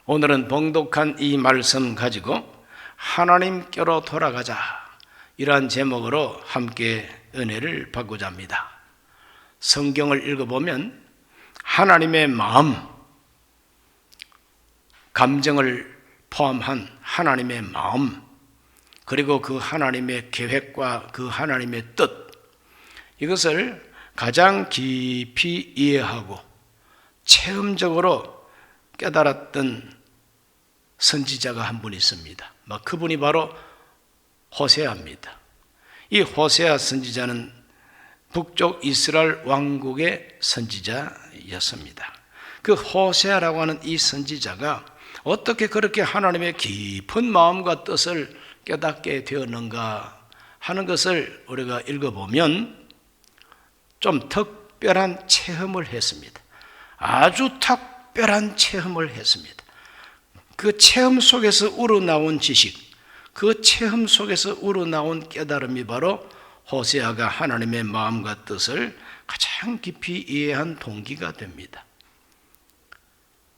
오늘은 봉독한 이 말씀 가지고 하나님께로 돌아가자, 이러한 제목으로 함께 은혜를 받고자 합니다. 성경을 읽어보면 하나님의 마음, 감정을 포함한 하나님의 마음, 그리고 그 하나님의 계획과 그 하나님의 뜻, 이것을 가장 깊이 이해하고 체험적으로 깨달았던 선지자가 한 분 있습니다. 그분이 바로 호세아입니다. 이 호세아 선지자는 북쪽 이스라엘 왕국의 선지자였습니다. 그 호세아라고 하는 이 선지자가 어떻게 그렇게 하나님의 깊은 마음과 뜻을 깨닫게 되었는가 하는 것을 우리가 읽어보면 좀 특별한 체험을 했습니다. 아주 특별한 체험을 했습니다. 그 체험 속에서 우러나온 지식, 그 체험 속에서 우러나온 깨달음이 바로 호세아가 하나님의 마음과 뜻을 가장 깊이 이해한 동기가 됩니다.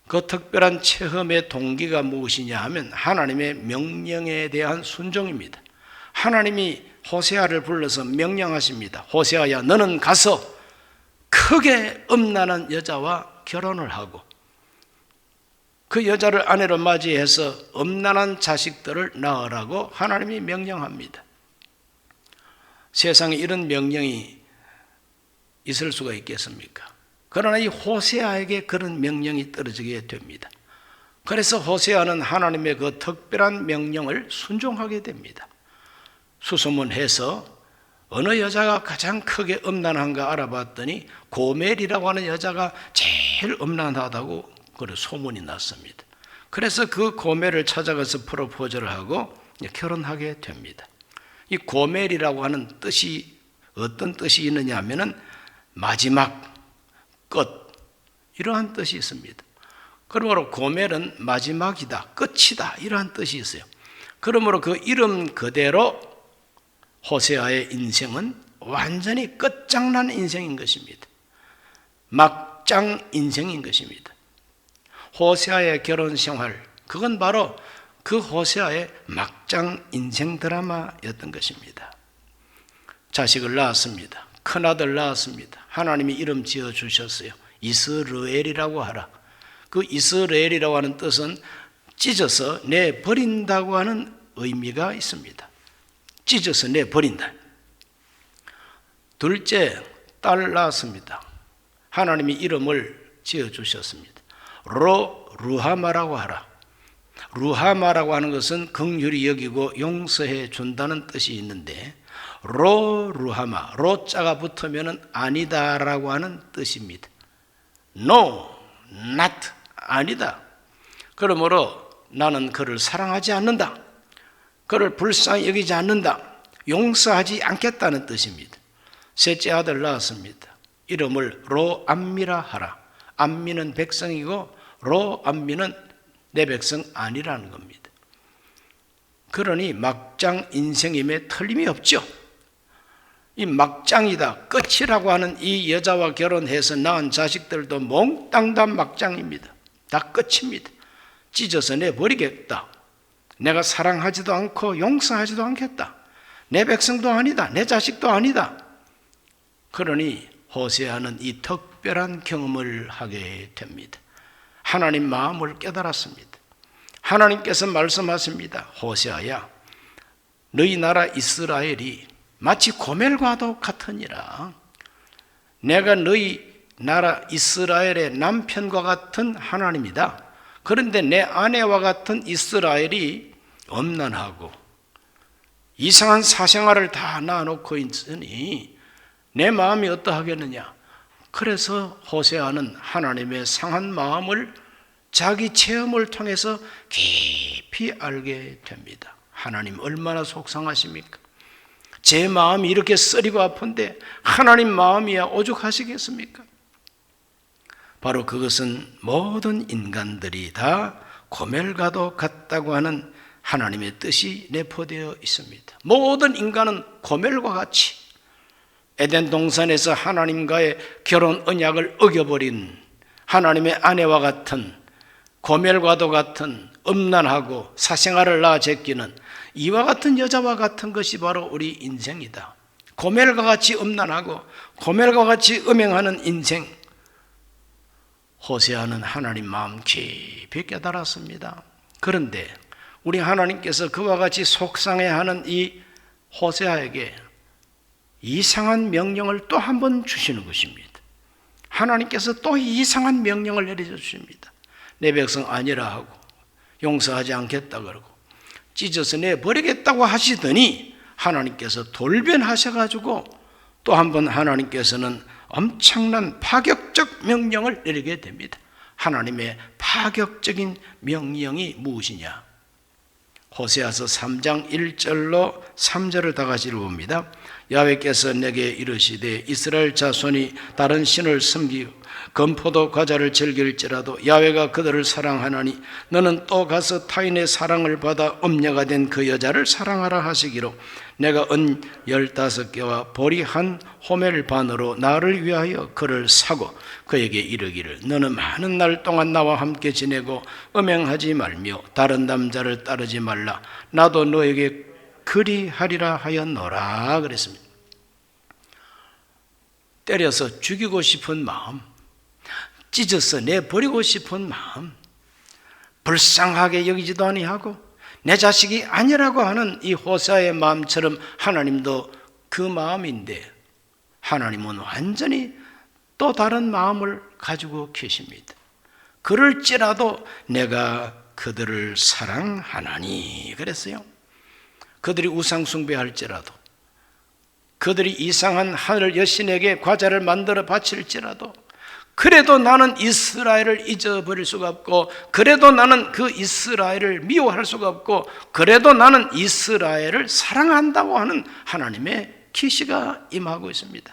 그 특별한 체험의 동기가 무엇이냐 하면 하나님의 명령에 대한 순종입니다. 하나님이 호세아를 불러서 명령하십니다. 호세아야, 너는 가서 크게 음란한 여자와 결혼을 하고 그 여자를 아내로 맞이해서 음란한 자식들을 낳으라고 하나님이 명령합니다. 세상에 이런 명령이 있을 수가 있겠습니까? 그러나 이 호세아에게 그런 명령이 떨어지게 됩니다. 그래서 호세아는 하나님의 그 특별한 명령을 순종하게 됩니다. 수소문해서 어느 여자가 가장 크게 음란한가 알아봤더니 고멜이라고 하는 여자가 제일 음란하다고 소문이 났습니다. 그래서 그 고멜을 찾아가서 프로포즈를 하고 결혼하게 됩니다. 이 고멜이라고 하는 뜻이 어떤 뜻이 있느냐 하면은 마지막, 끝, 이러한 뜻이 있습니다. 그러므로 고멜은 마지막이다, 끝이다, 이러한 뜻이 있어요. 그러므로 그 이름 그대로 호세아의 인생은 완전히 끝장난 인생인 것입니다. 막장 인생인 것입니다. 호세아의 결혼 생활, 그건 바로 그 호세아의 막장 인생 드라마였던 것입니다. 자식을 낳았습니다. 큰아들 낳았습니다. 하나님이 이름 지어주셨어요. 이스라엘이라고 하라. 그 이스라엘이라고 하는 뜻은 찢어서 내버린다고 하는 의미가 있습니다. 찢어서 내버린다. 둘째 딸 낳았습니다. 하나님이 이름을 지어주셨습니다. 루하마라고 하라. 루하마라고 하는 것은 긍휼히 여기고 용서해 준다는 뜻이 있는데 루하마, 로자가 붙으면 아니다라고 하는 뜻입니다. No, not, 아니다. 그러므로 나는 그를 사랑하지 않는다. 그를 불쌍히 여기지 않는다. 용서하지 않겠다는 뜻입니다. 셋째 아들 낳았습니다. 이름을 로암미라 하라. 암미는 백성이고 로암미는 내 백성 아니라는 겁니다. 그러니 막장 인생임에 틀림이 없죠. 이 막장이다, 끝이라고 하는 이 여자와 결혼해서 낳은 자식들도 몽땅 다 막장입니다. 다 끝입니다. 찢어서 내버리겠다. 내가 사랑하지도 않고 용서하지도 않겠다. 내 백성도 아니다. 내 자식도 아니다. 그러니 호세아는 이 특별한 경험을 하게 됩니다. 하나님 마음을 깨달았습니다. 하나님께서 말씀하십니다. 호세아야, 너희 나라 이스라엘이 마치 고멜과도 같으니라. 내가 너희 나라 이스라엘의 남편과 같은 하나님이다. 그런데 내 아내와 같은 이스라엘이 엄난하고 이상한 사생활을 다 놔놓고 있으니 내 마음이 어떠하겠느냐. 그래서 호세아는 하나님의 상한 마음을 자기 체험을 통해서 깊이 알게 됩니다. 하나님 얼마나 속상하십니까? 제 마음이 이렇게 쓰리고 아픈데 하나님 마음이야 오죽하시겠습니까? 바로 그것은 모든 인간들이 다 고멜과도 같다고 하는 하나님의 뜻이 내포되어 있습니다. 모든 인간은 고멜과 같이 에덴 동산에서 하나님과의 결혼 언약을 어겨버린 하나님의 아내와 같은 고멜과도 같은 음란하고 사생활을 낳아 제끼는 이와 같은 여자와 같은 것이 바로 우리 인생이다. 고멜과 같이 음란하고 고멜과 같이 음행하는 인생. 호세아는 하나님 마음 깊이 깨달았습니다. 그런데 우리 하나님께서 그와 같이 속상해하는 이 호세아에게 이상한 명령을 또 한 번 주시는 것입니다. 하나님께서 또 이상한 명령을 내려주십니다. 내 백성 아니라 하고 용서하지 않겠다 그러고 찢어서 내버리겠다고 하시더니 하나님께서 돌변하셔가지고 또 한 번 하나님께서는 엄청난 파격적 명령을 내리게 됩니다. 하나님의 파격적인 명령이 무엇이냐? 호세아서 3장 1절로 3절을 다 같이 읽어봅니다. 야훼께서 내게 이르시되 이스라엘 자손이 다른 신을 섬기고 건포도 과자를 즐길지라도 야훼가 그들을 사랑하나니 너는 또 가서 타인의 사랑을 받아 음녀가 된 그 여자를 사랑하라 하시기로 내가 은 15개와 보리 한 호멜 반으로 나를 위하여 그를 사고 그에게 이르기를 너는 많은 날 동안 나와 함께 지내고 음행하지 말며 다른 남자를 따르지 말라. 나도 너에게 그리하리라 하였노라 그랬습니다. 때려서 죽이고 싶은 마음, 찢어서 내버리고 싶은 마음, 불쌍하게 여기지도 아니하고 내 자식이 아니라고 하는 이 호세아의 마음처럼 하나님도 그 마음인데 하나님은 완전히 또 다른 마음을 가지고 계십니다. 그럴지라도 내가 그들을 사랑하나니 그랬어요. 그들이 우상 숭배할지라도 그들이 이상한 하늘 여신에게 과자를 만들어 바칠지라도 그래도 나는 이스라엘을 잊어버릴 수가 없고 그래도 나는 그 이스라엘을 미워할 수가 없고 그래도 나는 이스라엘을 사랑한다고 하는 하나님의 계시가 임하고 있습니다.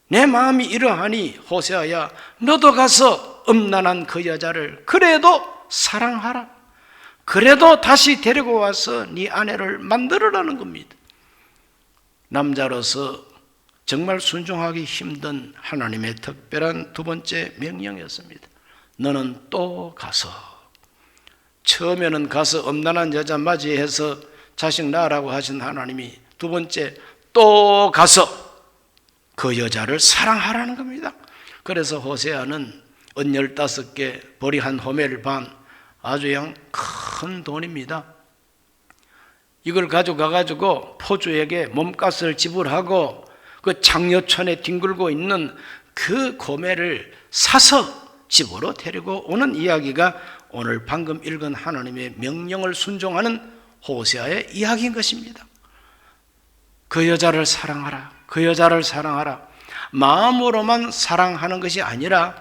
내 마음이 이러하니 호세아야 너도 가서 음란한 그 여자를 그래도 사랑하라. 그래도 다시 데리고 와서 네 아내를 만들으라는 겁니다. 남자로서 정말 순종하기 힘든 하나님의 특별한 두 번째 명령이었습니다. 너는 또 가서 처음에는 가서 음란한 여자 맞이해서 자식 낳으라고 하신 하나님이 두 번째 또 가서 그 여자를 사랑하라는 겁니다. 그래서 호세아는 은 15개 보리 한 호멜 반 아주 큰 돈입니다. 이걸 가져가가지고 포주에게 몸값을 지불하고 그 장려촌에 뒹굴고 있는 그 고멜을 사서 집으로 데리고 오는 이야기가 오늘 방금 읽은 하나님의 명령을 순종하는 호세아의 이야기인 것입니다. 그 여자를 사랑하라. 그 여자를 사랑하라. 마음으로만 사랑하는 것이 아니라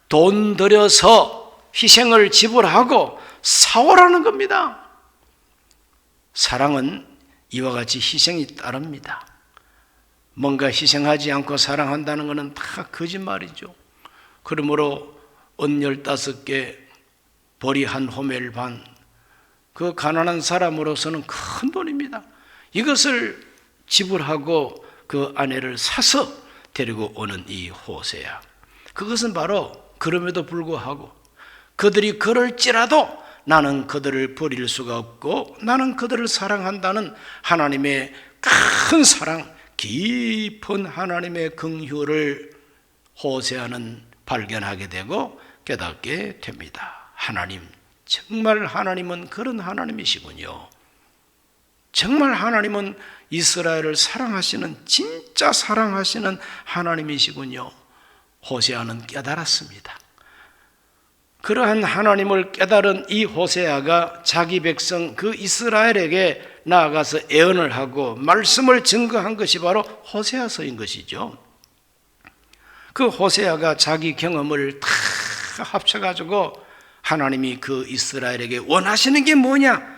돈 들여서 희생을 지불하고 사오라는 겁니다. 사랑은 이와 같이 희생이 따릅니다. 뭔가 희생하지 않고 사랑한다는 것은 다 거짓말이죠. 그러므로 은 15개 보리 한 호멜 반, 그 가난한 사람으로서는 큰 돈입니다. 이것을 지불하고 그 아내를 사서 데리고 오는 이 호세아, 그것은 바로 그럼에도 불구하고 그들이 그럴지라도 나는 그들을 버릴 수가 없고 나는 그들을 사랑한다는 하나님의 큰 사랑, 깊은 하나님의 긍휼을 호세아는 발견하게 되고 깨닫게 됩니다. 하나님, 정말 하나님은 그런 하나님이시군요. 정말 하나님은 이스라엘을 사랑하시는, 진짜 사랑하시는 하나님이시군요. 호세아는 깨달았습니다. 그러한 하나님을 깨달은 이 호세아가 자기 백성 그 이스라엘에게 나아가서 애언을 하고 말씀을 증거한 것이 바로 호세아서인 것이죠. 그 호세아가 자기 경험을 다 합쳐가지고 하나님이 그 이스라엘에게 원하시는 게 뭐냐,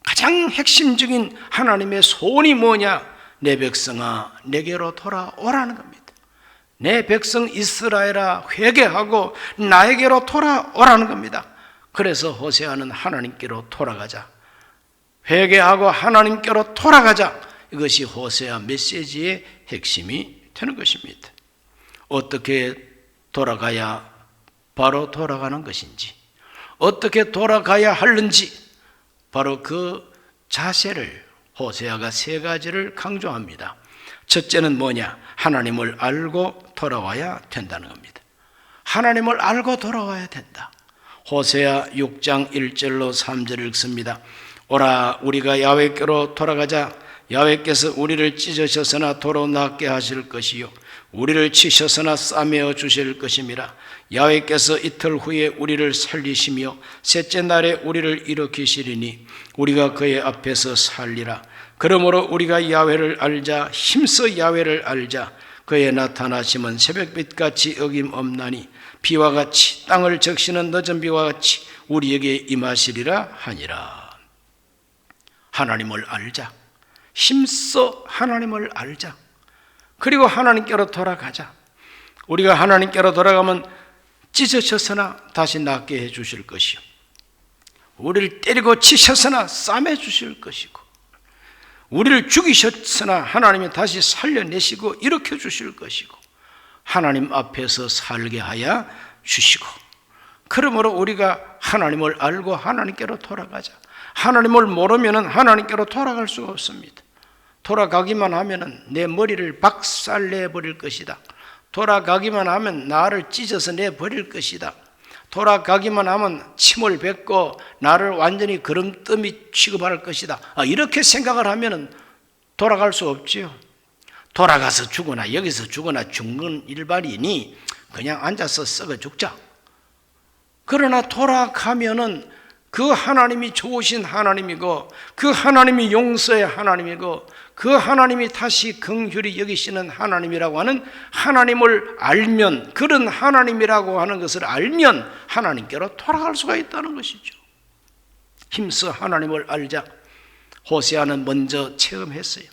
가장 핵심적인 하나님의 소원이 뭐냐, 내 백성아 내게로 돌아오라는 겁니다. 내 백성 이스라엘아 회개하고 나에게로 돌아오라는 겁니다. 그래서 호세아는 하나님께로 돌아가자, 회개하고 하나님께로 돌아가자, 이것이 호세아 메시지의 핵심이 되는 것입니다. 어떻게 돌아가야 바로 돌아가는 것인지, 어떻게 돌아가야 하는지 바로 그 자세를 호세아가 세 가지를 강조합니다. 첫째는 뭐냐? 하나님을 알고 돌아와야 된다는 겁니다. 하나님을 알고 돌아와야 된다. 호세아 6장 1절로 3절을 읽습니다. 오라 우리가 야훼께로 돌아가자. 야훼께서 우리를 찢으셨으나 도로 낫게 하실 것이요 우리를 치셨으나 싸매어 주실 것임이라. 야훼께서 이틀 후에 우리를 살리시며 셋째 날에 우리를 일으키시리니 우리가 그의 앞에서 살리라. 그러므로 우리가 야훼를 알자. 힘써 야훼를 알자. 그의 나타나심은 새벽빛같이 어김없나니 비와 같이 땅을 적시는 늦은 비와 같이 우리에게 임하시리라 하니라. 하나님을 알자. 힘써 하나님을 알자. 그리고 하나님께로 돌아가자. 우리가 하나님께로 돌아가면 찢으셨으나 다시 낫게 해 주실 것이요 우리를 때리고 치셨으나 싸매 주실 것이고 우리를 죽이셨으나 하나님이 다시 살려내시고 일으켜 주실 것이고 하나님 앞에서 살게 하여 주시고 그러므로 우리가 하나님을 알고 하나님께로 돌아가자. 하나님을 모르면 하나님께로 돌아갈 수가 없습니다. 돌아가기만 하면 내 머리를 박살내버릴 것이다. 돌아가기만 하면 나를 찢어서 내버릴 것이다. 돌아가기만 하면 침을 뱉고 나를 완전히 그름뜸이 취급할 것이다. 이렇게 생각을 하면 돌아갈 수 없지요. 돌아가서 죽거나 여기서 죽거나 죽는 일반이니 그냥 앉아서 썩어 죽자. 그러나 돌아가면은 그 하나님이 좋으신 하나님이고 그 하나님이 용서의 하나님이고 그 하나님이 다시 긍휼히 여기시는 하나님이라고 하는 하나님을 알면, 그런 하나님이라고 하는 것을 알면 하나님께로 돌아갈 수가 있다는 것이죠. 힘써 하나님을 알자. 호세아는 먼저 체험했어요.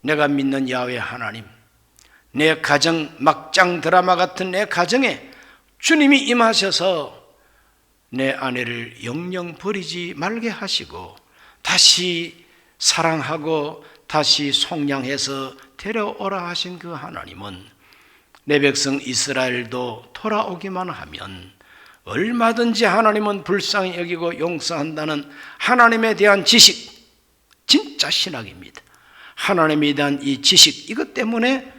내가 믿는 야훼 하나님, 내 가정, 막장 드라마 같은 내 가정에 주님이 임하셔서 내 아내를 영영 버리지 말게 하시고 다시 사랑하고 다시 속량해서 데려오라 하신 그 하나님은 내 백성 이스라엘도 돌아오기만 하면 얼마든지 하나님은 불쌍히 여기고 용서한다는 하나님에 대한 지식, 진짜 신학입니다. 하나님에 대한 이 지식, 이것 때문에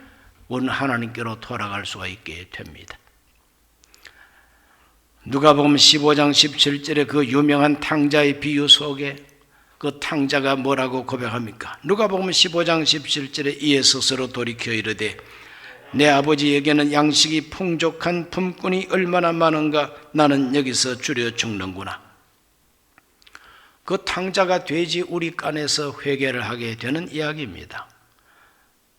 원 하나님께로 돌아갈 수가 있게 됩니다. 누가복음 15장 17절에 그 유명한 탕자의 비유 속에 그 탕자가 뭐라고 고백합니까? 누가복음 15장 17절에 이에 스스로 돌이켜 이르되 내 아버지에게는 양식이 풍족한 품꾼이 얼마나 많은가, 나는 여기서 줄여 죽는구나. 그 탕자가 돼지 우리간에서 회개를 하게 되는 이야기입니다.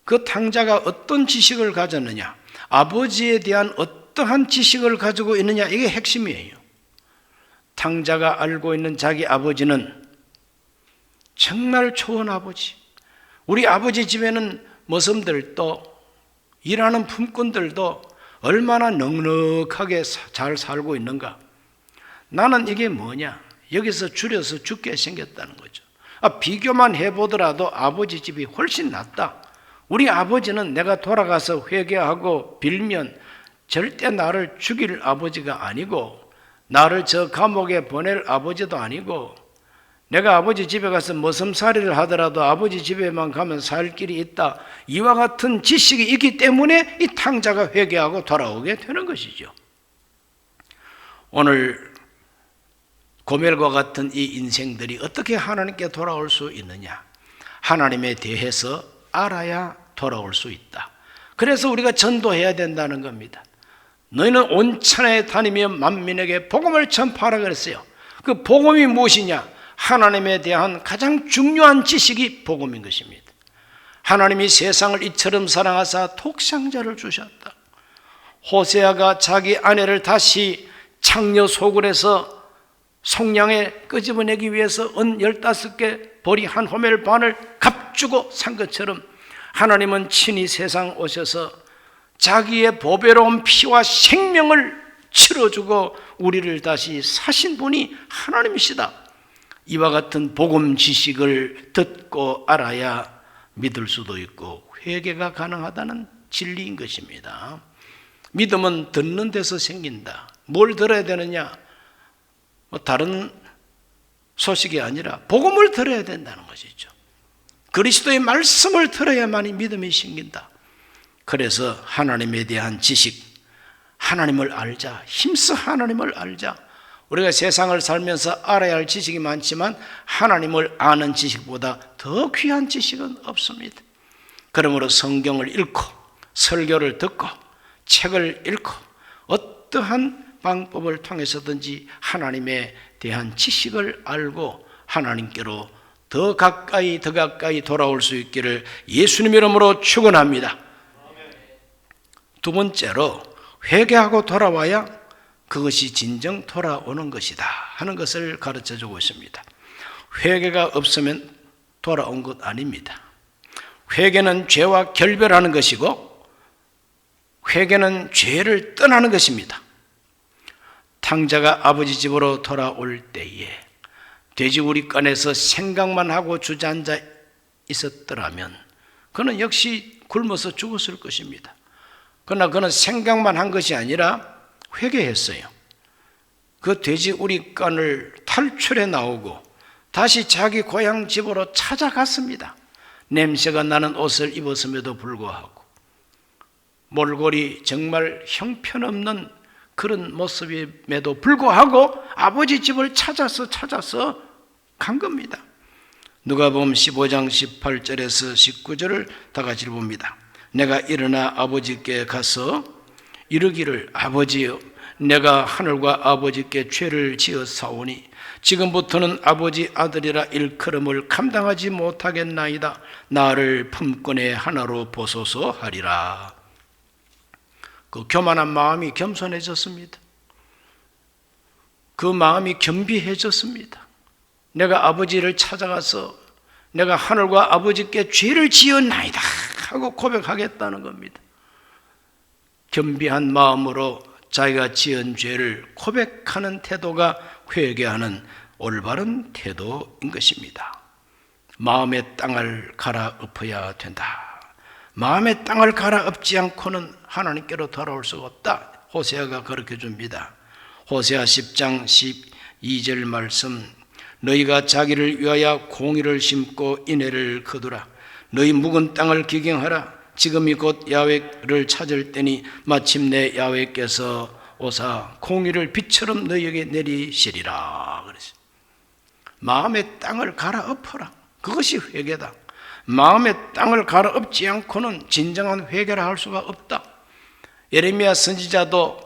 그 탕자가 어떤 지식을 가졌느냐, 아버지에 대한 어떠한 지식을 가지고 있느냐, 이게 핵심이에요. 탕자가 알고 있는 자기 아버지는 정말 좋은 아버지. 우리 아버지 집에는 머슴들도 일하는 품꾼들도 얼마나 넉넉하게 잘 살고 있는가. 나는 이게 뭐냐, 여기서 줄여서 죽게 생겼다는 거죠. 비교만 해보더라도 아버지 집이 훨씬 낫다. 우리 아버지는 내가 돌아가서 회개하고 빌면 절대 나를 죽일 아버지가 아니고 나를 저 감옥에 보낼 아버지도 아니고, 내가 아버지 집에 가서 머슴살이를 하더라도 아버지 집에만 가면 살 길이 있다. 이와 같은 지식이 있기 때문에 이 탕자가 회개하고 돌아오게 되는 것이죠. 오늘 고멜과 같은 이 인생들이 어떻게 하나님께 돌아올 수 있느냐? 하나님에 대해서 알아야 돌아올 수 있다. 그래서 우리가 전도해야 된다는 겁니다. 너희는 온 천하에 다니며 만민에게 복음을 전파하라 그랬어요. 그 복음이 무엇이냐? 하나님에 대한 가장 중요한 지식이 복음인 것입니다. 하나님이 세상을 이처럼 사랑하사 독생자를 주셨다. 호세아가 자기 아내를 다시 창녀 소굴에서 속량에 끄집어내기 위해서 은 15개 보리 한 호멜 반을 값주고 산 것처럼 하나님은 친히 세상 오셔서 자기의 보배로운 피와 생명을 치러주고 우리를 다시 사신 분이 하나님이시다. 이와 같은 복음 지식을 듣고 알아야 믿을 수도 있고 회개가 가능하다는 진리인 것입니다. 믿음은 듣는 데서 생긴다. 뭘 들어야 되느냐? 다른 소식이 아니라 복음을 들어야 된다는 것이죠. 그리스도의 말씀을 들어야만이 믿음이 생긴다. 그래서 하나님에 대한 지식, 하나님을 알자, 힘써 하나님을 알자. 우리가 세상을 살면서 알아야 할 지식이 많지만 하나님을 아는 지식보다 더 귀한 지식은 없습니다. 그러므로 성경을 읽고 설교를 듣고 책을 읽고 어떠한 방법을 통해서든지 하나님에 대한 지식을 알고 하나님께로 더 가까이 돌아올 수 있기를 예수님 이름으로 축원합니다. 두 번째로 회개하고 돌아와야 그것이 진정 돌아오는 것이다 하는 것을 가르쳐주고 있습니다. 회개가 없으면 돌아온 것 아닙니다. 회개는 죄와 결별하는 것이고 회개는 죄를 떠나는 것입니다. 탕자가 아버지 집으로 돌아올 때에 돼지우리간에서 생각만 하고 주저앉아 있었더라면 그는 역시 굶어서 죽었을 것입니다. 그러나 그는 생각만 한 것이 아니라 회개했어요. 그 돼지우리간을 탈출해 나오고 다시 자기 고향 집으로 찾아갔습니다. 냄새가 나는 옷을 입었음에도 불구하고 몰골이 정말 형편없는 그런 모습임에도 불구하고 아버지 집을 찾아서 간 겁니다. 누가복음 15장 18절에서 19절을 다 같이 봅니다. 내가 일어나 아버지께 가서 이르기를 아버지여 내가 하늘과 아버지께 죄를 지었사오니 지금부터는 아버지 아들이라 일컬음을 감당하지 못하겠나이다. 나를 품꾼의 하나로 보소서 하리라. 그 교만한 마음이 겸손해졌습니다. 그 마음이 겸비해졌습니다. 내가 아버지를 찾아가서 내가 하늘과 아버지께 죄를 지었나이다 하고 고백하겠다는 겁니다. 겸비한 마음으로 자기가 지은 죄를 고백하는 태도가 회개하는 올바른 태도인 것입니다. 마음의 땅을 갈아엎어야 된다. 마음의 땅을 갈아엎지 않고는 하나님께로 돌아올 수가 없다. 호세아가 그렇게 줍니다. 호세아 10장 12절 말씀 너희가 자기를 위하여 공의를 심고 인애를 거두라. 너희 묵은 땅을 기경하라. 지금이 곧 야훼를 찾을 때니 마침내 야훼께서 오사 공의를 빛처럼 너희에게 내리시리라. 그랬어요. 마음의 땅을 갈아엎어라. 그것이 회개다. 마음의 땅을 갈아엎지 않고는 진정한 회개를 할 수가 없다. 예레미야 선지자도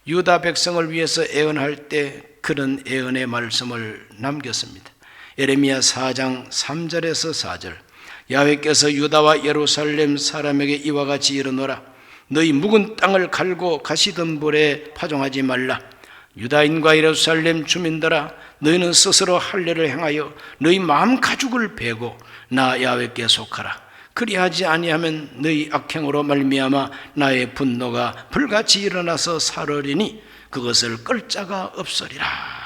유다 백성을 위해서 애언할 때 그런 애언의 말씀을 남겼습니다. 예레미야 4장 3절에서 4절 야훼께서 유다와 예루살렘 사람에게 이와 같이 이르노라. 너희 묵은 땅을 갈고 가시덤불에 파종하지 말라. 유다인과 예루살렘 주민들아 너희는 스스로 할례를 행하여 너희 마음 가죽을 베고 나 야훼께 속하라. 그리하지 아니하면 너희 악행으로 말미암아 나의 분노가 불같이 일어나서 사르리니 그것을 끌 자가 없으리라.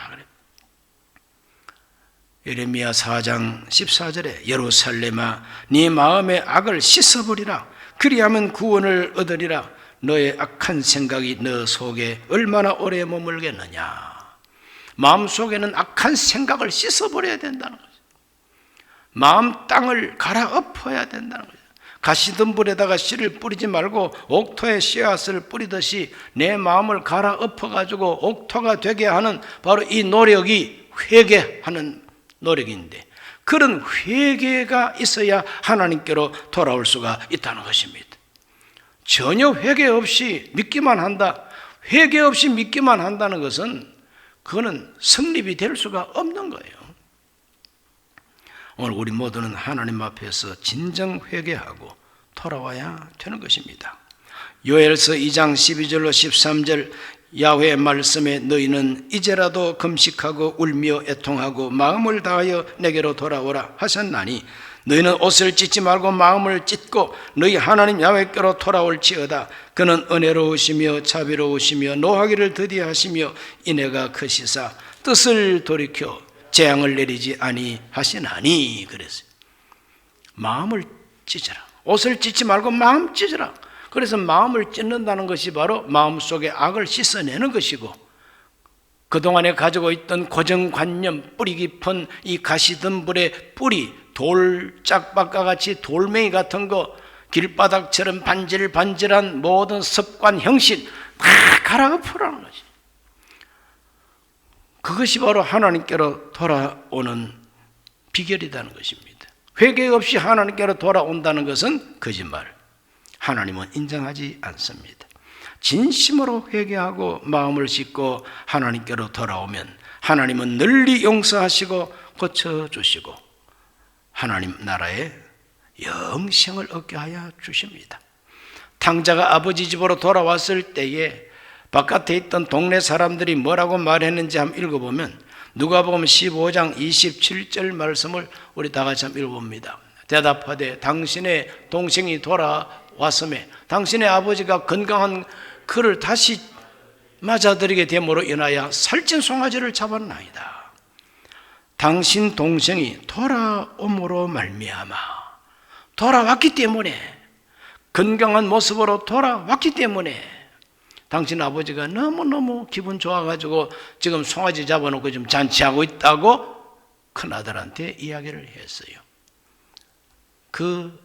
예레미야 4장 14절에 예루살렘아 네 마음의 악을 씻어버리라. 그리하면 구원을 얻으리라. 너의 악한 생각이 너 속에 얼마나 오래 머물겠느냐. 마음속에는 악한 생각을 씻어버려야 된다는 거죠. 마음 땅을 갈아엎어야 된다는 거죠. 가시덤불에다가 씨를 뿌리지 말고 옥토에 씨앗을 뿌리듯이 내 마음을 갈아엎어가지고 옥토가 되게 하는 바로 이 노력이 회개하는 노력인데 그런 회개가 있어야 하나님께로 돌아올 수가 있다는 것입니다. 전혀 회개 없이 믿기만 한다. 회개 없이 믿기만 한다는 것은 그거는 성립이 될 수가 없는 거예요. 오늘 우리 모두는 하나님 앞에서 진정 회개하고 돌아와야 되는 것입니다. 요엘서 2장 12절로 13절 야훼의 말씀에 너희는 이제라도 금식하고 울며 애통하고 마음을 다하여 내게로 돌아오라 하셨나니 너희는 옷을 찢지 말고 마음을 찢고 너희 하나님 야훼께로 돌아올지어다. 그는 은혜로우시며 자비로우시며 노하기를 더디하시며 인애가 크시사 뜻을 돌이켜 재앙을 내리지 아니하시나니. 그랬어요. 마음을 찢어라. 옷을 찢지 말고 마음 찢어라. 그래서 마음을 찢는다는 것이 바로 마음속의 악을 씻어내는 것이고 그동안에 가지고 있던 고정관념, 뿌리 깊은 이 가시덤불의 뿌리, 돌짝박과 같이 돌멩이 같은 거, 길바닥처럼 반질반질한 모든 습관, 형식 다 갈아엎으라는 거지. 그것이 바로 하나님께로 돌아오는 비결이라는 것입니다. 회개 없이 하나님께로 돌아온다는 것은 거짓말. 하나님은 인정하지 않습니다. 진심으로 회개하고 마음을 씻고 하나님께로 돌아오면 하나님은 널리 용서하시고 고쳐주시고 하나님 나라에 영생을 얻게 하여 주십니다. 탕자가 아버지 집으로 돌아왔을 때에 바깥에 있던 동네 사람들이 뭐라고 말했는지 한번 읽어보면 누가복음 15장 27절 말씀을 우리 다 같이 한번 읽어봅니다. 대답하되 당신의 동생이 돌아왔음에 당신의 아버지가 건강한 그를 다시 맞아들이게 됨으로 인하여 살찐 송아지를 잡았나이다. 당신 동생이 돌아옴으로 말미암아 돌아왔기 때문에 건강한 모습으로 돌아왔기 때문에 당신 아버지가 너무너무 기분 좋아가지고 지금 송아지 잡아놓고 지금 잔치하고 있다고 큰아들한테 이야기를 했어요. 그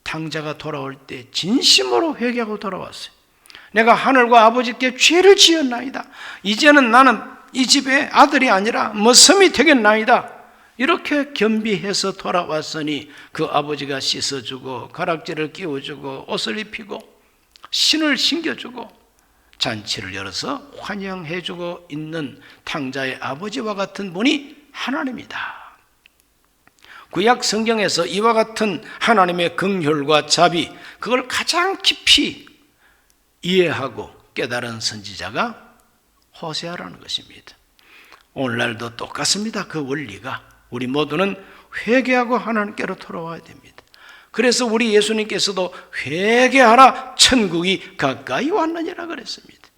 탕자가 돌아올 때 진심으로 회개하고 돌아왔어요. 내가 하늘과 아버지께 죄를 지었나이다. 이제는 나는 이 집의 아들이 아니라 머슴이 되겠나이다. 이렇게 겸비해서 돌아왔으니 그 아버지가 씻어주고 가락지를 끼워주고 옷을 입히고 신을 신겨주고 잔치를 열어서 환영해주고 있는 탕자의 아버지와 같은 분이 하나님이다. 구약 성경에서 이와 같은 하나님의 긍휼과 자비, 그걸 가장 깊이 이해하고 깨달은 선지자가 호세아라는 것입니다. 오늘날도 똑같습니다. 그 원리가 우리 모두는 회개하고 하나님께로 돌아와야 됩니다. 그래서 우리 예수님께서도 회개하라 천국이 가까이 왔느니라 그랬습니다.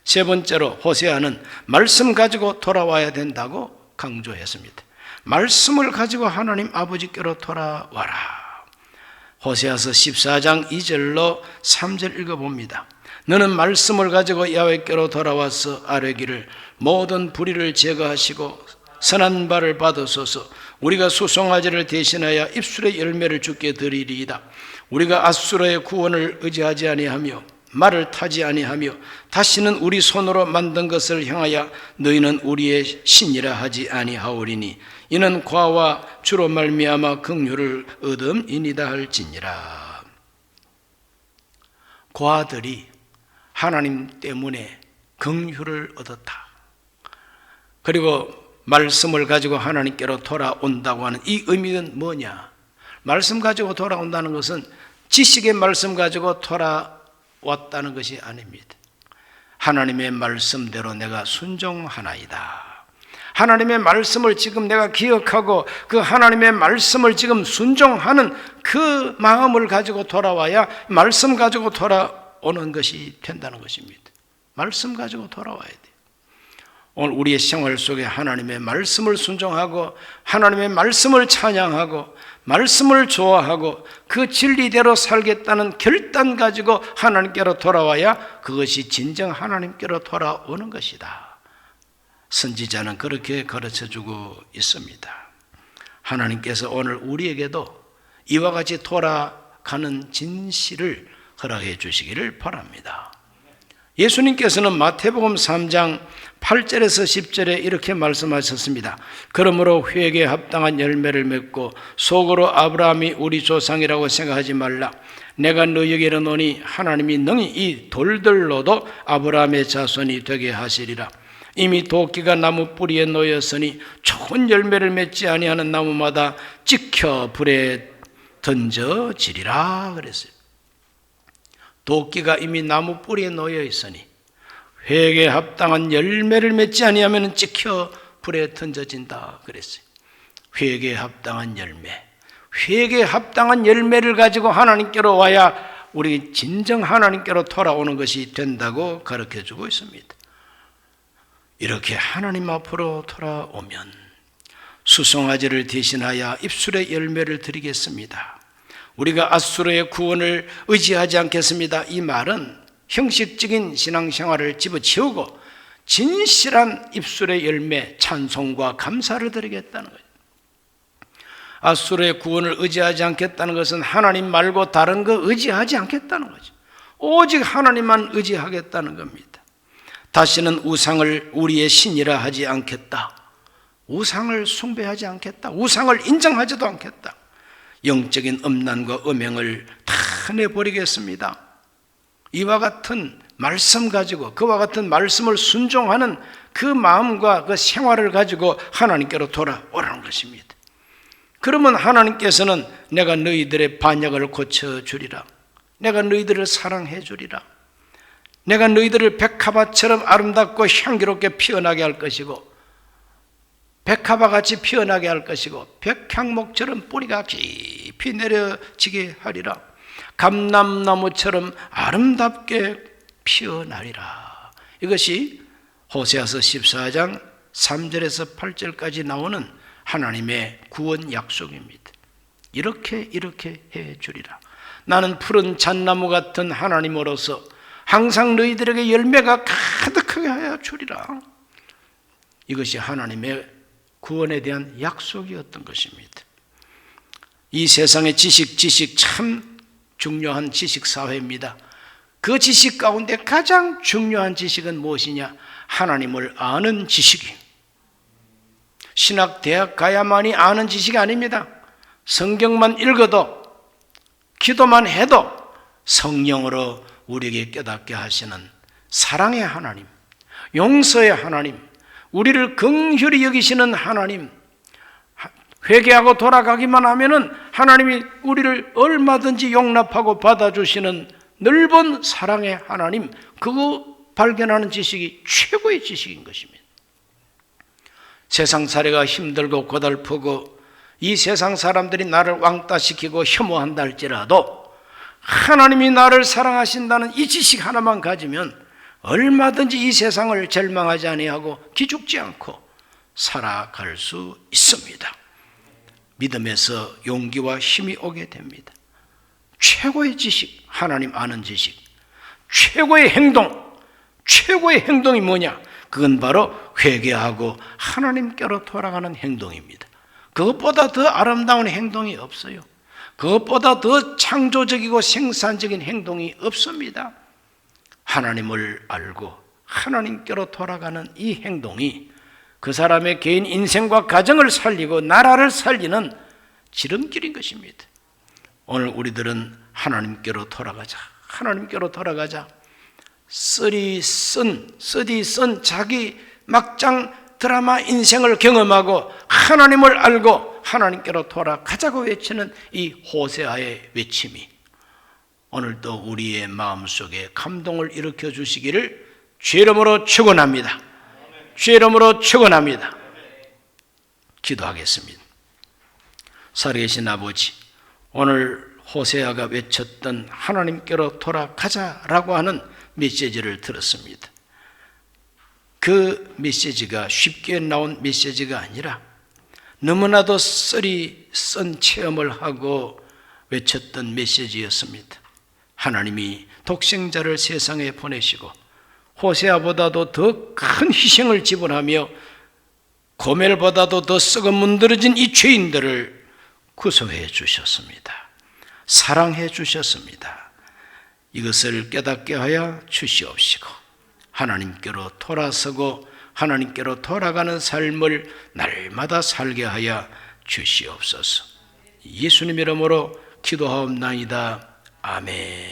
세 번째로 호세아는 말씀 가지고 돌아와야 된다고 강조했습니다. 말씀을 가지고 하나님 아버지께로 돌아와라. 호세아서 14장 2절로 3절 읽어봅니다. 너는 말씀을 가지고 야훼께로 돌아와서 아뢰기를 모든 불의를 제거하시고 선한 바를 받으소서. 우리가 수송아지를 대신하여 입술의 열매를 주께 드리리이다. 우리가 앗수르의 구원을 의지하지 아니하며 말을 타지 아니하며 다시는 우리 손으로 만든 것을 향하여 너희는 우리의 신이라 하지 아니하오리니 이는 과와 주로 말미암아 긍휼을 얻음이니이다 할지니라. 과들이 하나님 때문에 긍휼을 얻었다. 그리고 말씀을 가지고 하나님께로 돌아온다고 하는 이 의미는 뭐냐? 말씀 가지고 돌아온다는 것은 지식의 말씀 가지고 돌아왔다는 것이 아닙니다. 하나님의 말씀대로 내가 순종하나이다. 하나님의 말씀을 지금 내가 기억하고 그 하나님의 말씀을 지금 순종하는 그 마음을 가지고 돌아와야 말씀 가지고 돌아오는 것이 된다는 것입니다. 말씀 가지고 돌아와야 돼요. 오늘 우리의 생활 속에 하나님의 말씀을 순종하고 하나님의 말씀을 찬양하고 말씀을 좋아하고 그 진리대로 살겠다는 결단 가지고 하나님께로 돌아와야 그것이 진정 하나님께로 돌아오는 것이다. 선지자는 그렇게 가르쳐주고 있습니다. 하나님께서 오늘 우리에게도 이와 같이 돌아가는 진실을 허락해 주시기를 바랍니다. 예수님께서는 마태복음 3장 8절에서 10절에 이렇게 말씀하셨습니다. 그러므로 회개에 합당한 열매를 맺고 속으로 아브라함이 우리 조상이라고 생각하지 말라. 내가 너희에게 이르노니 하나님이 능히 이 돌들로도 아브라함의 자손이 되게 하시리라. 이미 도끼가 나무 뿌리에 놓였으니 좋은 열매를 맺지 아니하는 나무마다 찍혀 불에 던져지리라 그랬어요. 도끼가 이미 나무 뿌리에 놓여 있으니 회개에 합당한 열매를 맺지 아니하면 찍혀 불에 던져진다 그랬어요. 회개에 합당한 열매, 회개에 합당한 열매를 가지고 하나님께로 와야 우리 진정 하나님께로 돌아오는 것이 된다고 가르쳐주고 있습니다. 이렇게 하나님 앞으로 돌아오면 수송아지를 대신하여 입술의 열매를 드리겠습니다. 우리가 앗수르의 구원을 의지하지 않겠습니다. 이 말은 형식적인 신앙생활을 집어치우고 진실한 입술의 열매, 찬송과 감사를 드리겠다는 거예요. 앗수르의 구원을 의지하지 않겠다는 것은 하나님 말고 다른 거 의지하지 않겠다는 거죠. 오직 하나님만 의지하겠다는 겁니다. 다시는 우상을 우리의 신이라 하지 않겠다. 우상을 숭배하지 않겠다. 우상을 인정하지도 않겠다. 영적인 음란과 음행을 다 내버리겠습니다. 이와 같은 말씀 가지고, 그와 같은 말씀을 순종하는 그 마음과 그 생활을 가지고 하나님께로 돌아오라는 것입니다. 그러면 하나님께서는 내가 너희들의 반역을 고쳐주리라. 내가 너희들을 사랑해 주리라. 내가 너희들을 백합화처럼 아름답고 향기롭게 피어나게 할 것이고, 백합화같이 피어나게 할 것이고, 백향목처럼 뿌리가 깊이 내려지게 하리라. 감람나무처럼 아름답게 피어나리라. 이것이 호세아서 14장 3절에서 8절까지 나오는 하나님의 구원 약속입니다. 이렇게 해 주리라. 나는 푸른 잣나무 같은 하나님으로서 항상 너희들에게 열매가 가득하게 하여 주리라. 이것이 하나님의 구원에 대한 약속이었던 것입니다. 이 세상의 지식 참 중요한 지식 사회입니다. 그 지식 가운데 가장 중요한 지식은 무엇이냐? 하나님을 아는 지식이에요. 신학대학 가야만이 아는 지식이 아닙니다. 성경만 읽어도, 기도만 해도 성령으로 우리에게 깨닫게 하시는 사랑의 하나님, 용서의 하나님, 우리를 긍휼히 여기시는 하나님, 회개하고 돌아가기만 하면은 하나님이 우리를 얼마든지 용납하고 받아주시는 넓은 사랑의 하나님, 그거 발견하는 지식이 최고의 지식인 것입니다. 세상살이가 힘들고 고달프고 이 세상 사람들이 나를 왕따시키고 혐오한다 할지라도 하나님이 나를 사랑하신다는 이 지식 하나만 가지면 얼마든지 이 세상을 절망하지 아니하고 기죽지 않고 살아갈 수 있습니다. 믿음에서 용기와 힘이 오게 됩니다. 최고의 지식, 하나님 아는 지식, 최고의 행동이 뭐냐? 그건 바로 회개하고 하나님께로 돌아가는 행동입니다. 그것보다 더 아름다운 행동이 없어요. 그것보다 더 창조적이고 생산적인 행동이 없습니다. 하나님을 알고 하나님께로 돌아가는 이 행동이 그 사람의 개인 인생과 가정을 살리고 나라를 살리는 지름길인 것입니다. 오늘 우리들은 하나님께로 돌아가자. 하나님께로 돌아가자. 쓰디 쓴 자기 막장 드라마 인생을 경험하고 하나님을 알고 하나님께로 돌아가자고 외치는 이 호세아의 외침이 오늘도 우리의 마음속에 감동을 일으켜 주시기를 주의 이름으로 축원합니다. 주의 이름으로 축원합니다. 기도하겠습니다. 살아계신 아버지, 오늘 호세아가 외쳤던 하나님께로 돌아가자라고 하는 메시지를 들었습니다. 그 메시지가 쉽게 나온 메시지가 아니라 너무나도 썰이 쓴 체험을 하고 외쳤던 메시지였습니다. 하나님이 독생자를 세상에 보내시고 호세아보다도 더 큰 희생을 지불하며 고멜보다도 더 썩어 문드러진 이 죄인들을 구속해 주셨습니다. 사랑해 주셨습니다. 이것을 깨닫게 하여 주시옵시고 하나님께로 돌아서고 하나님께로 돌아가는 삶을 날마다 살게 하여 주시옵소서. 예수님 이름으로 기도하옵나이다. 아멘.